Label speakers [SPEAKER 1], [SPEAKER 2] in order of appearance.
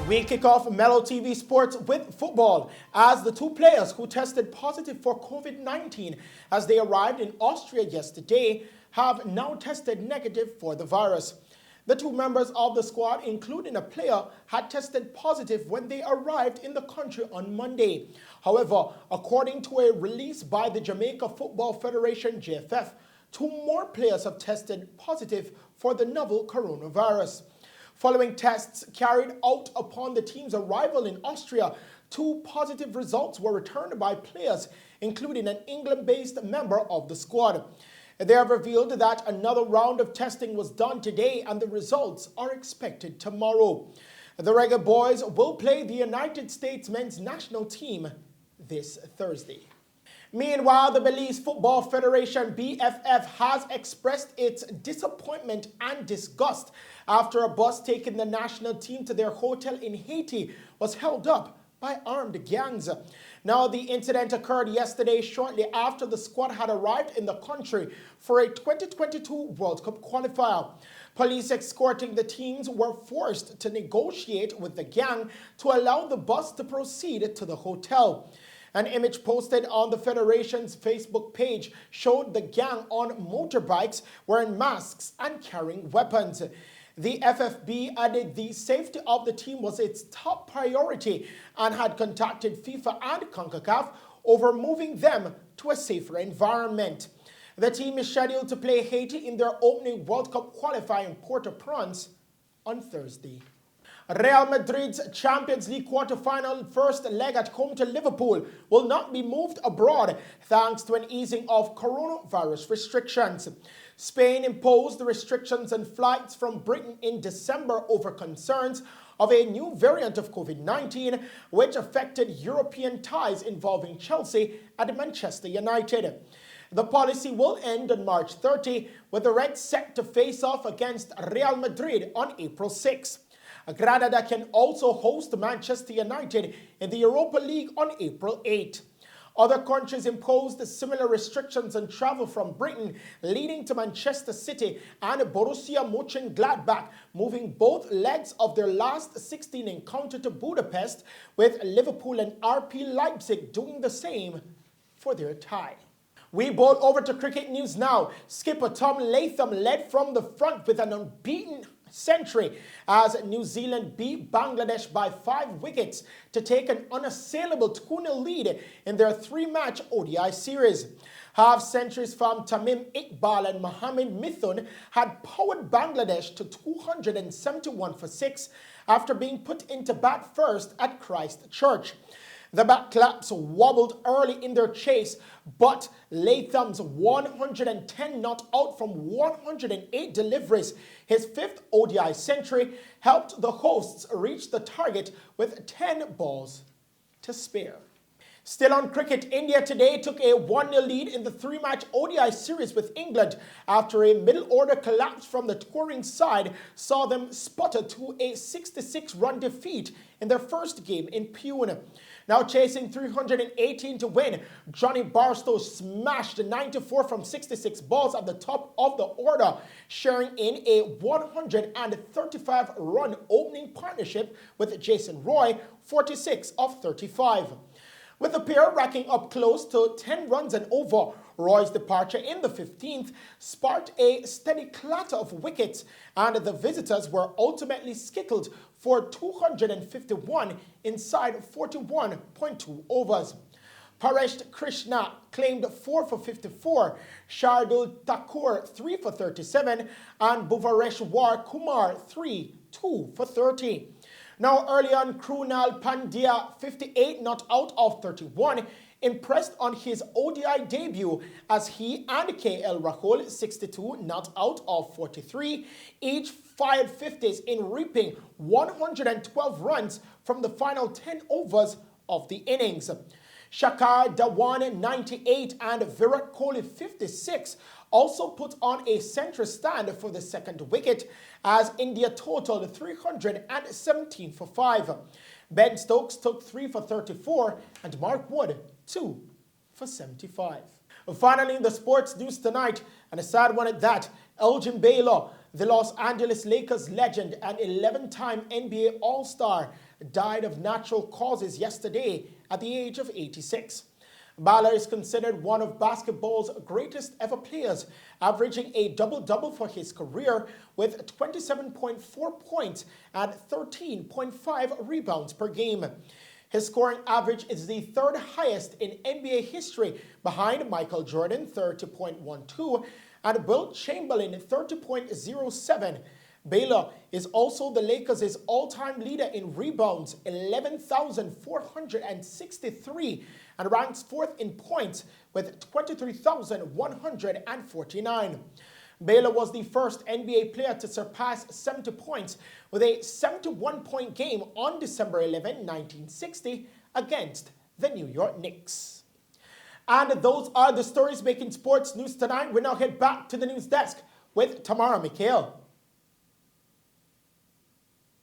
[SPEAKER 1] We kick off Mello TV Sports with football as the two players who tested positive for COVID-19 as they arrived in Austria yesterday have now tested negative for the virus. The two members of the squad, including a player, had tested positive when they arrived in the country on Monday. However, according to a release by the Jamaica Football Federation (JFF), two more players have tested positive for the novel coronavirus. Following tests carried out upon the team's arrival in Austria, two positive results were returned by players, including an England-based member of the squad. They have revealed that another round of testing was done today and the results are expected tomorrow. The Reggae Boys will play the United States men's national team this Thursday. Meanwhile, the Belize Football Federation (BFF) has expressed its disappointment and disgust after a bus taking the national team to their hotel in Haiti was held up by armed gangs. Now, the incident occurred yesterday shortly after the squad had arrived in the country for a 2022 World Cup qualifier. Police escorting the teams were forced to negotiate with the gang to allow the bus to proceed to the hotel. An image posted on the Federation's Facebook page showed the gang on motorbikes wearing masks and carrying weapons. The FFB added the safety of the team was its top priority and had contacted FIFA and CONCACAF over moving them to a safer environment. The team is scheduled to play Haiti in their opening World Cup qualifier in Port-au-Prince on Thursday. Real Madrid's Champions League quarter-final first leg at home to Liverpool will not be moved abroad thanks to an easing of coronavirus restrictions. Spain imposed the restrictions on flights from Britain in December over concerns of a new variant of COVID-19 which affected European ties involving Chelsea and Manchester United. The policy will end on March 30 with the Reds set to face off against Real Madrid on April 6. Granada can also host Manchester United in the Europa League on April 8. Other countries imposed similar restrictions on travel from Britain, leading to Manchester City and Borussia Mönchengladbach moving both legs of their last 16 encounter to Budapest, with Liverpool and RB Leipzig doing the same for their tie. We bowl over to cricket news now. Skipper Tom Latham led from the front with an unbeaten century as New Zealand beat Bangladesh by 5 wickets to take an unassailable 2-0 lead in their 3-match ODI series. Half-centuries from Tamim Iqbal and Mohammad Mithun had powered Bangladesh to 271 for 6 after being put into bat first at Christchurch. The Batclaps wobbled early in their chase, but Latham's 110 not out from 108 deliveries, his 5th ODI century, helped the hosts reach the target with 10 balls to spare. Still on cricket, India today took a 1-0 lead in the 3-match ODI series with England after a middle-order collapse from the touring side saw them sputtered to a 66-run defeat in their first game in Pune. Now chasing 318 to win, Johnny Barstow smashed 94 from 66 balls at the top of the order, sharing in a 135-run opening partnership with Jason Roy, 46 of 35. With the pair racking up close to 10 runs and over, Roy's departure in the 15th sparked a steady clatter of wickets, and the visitors were ultimately skittled for 251 inside 41.2 overs. Paresh Krishna claimed 4 for 54, Shardul Thakur 3 for 37, and Bhuvaneshwar Kumar 2 for 30. Now early on, Krunal Pandya, 58 not out of 31, impressed on his ODI debut as he and KL Rahul, 62 not out of 43, each fired 50s in reaping 112 runs from the final 10 overs of the innings. Shakhar Dhawan, 98, and Virat Kohli, 56, also put on a centre stand for the second wicket as India totaled 317 for 5. Ben Stokes took 3 for 34 and Mark Wood 2 for 75. Finally, in the sports news tonight, and a sad one at that, Elgin Baylor, The Los Angeles Lakers legend and 11-time NBA All-Star died of natural causes yesterday at the age of 86. Balla is considered one of basketball's greatest ever players, averaging a double-double for his career with 27.4 points and 13.5 rebounds per game. His scoring average is the third highest in NBA history, behind Michael Jordan, 30.12, and Wilt Chamberlain, 30.07. Mello is also the Lakers' all-time leader in rebounds, 11,463, and ranks fourth in points with 23,149. Mello was the first NBA player to surpass 70 points with a 71-point game on December 11, 1960 against the New York Knicks. And those are the stories making sports news tonight. We now head back to the news desk with Tamara Mikhail.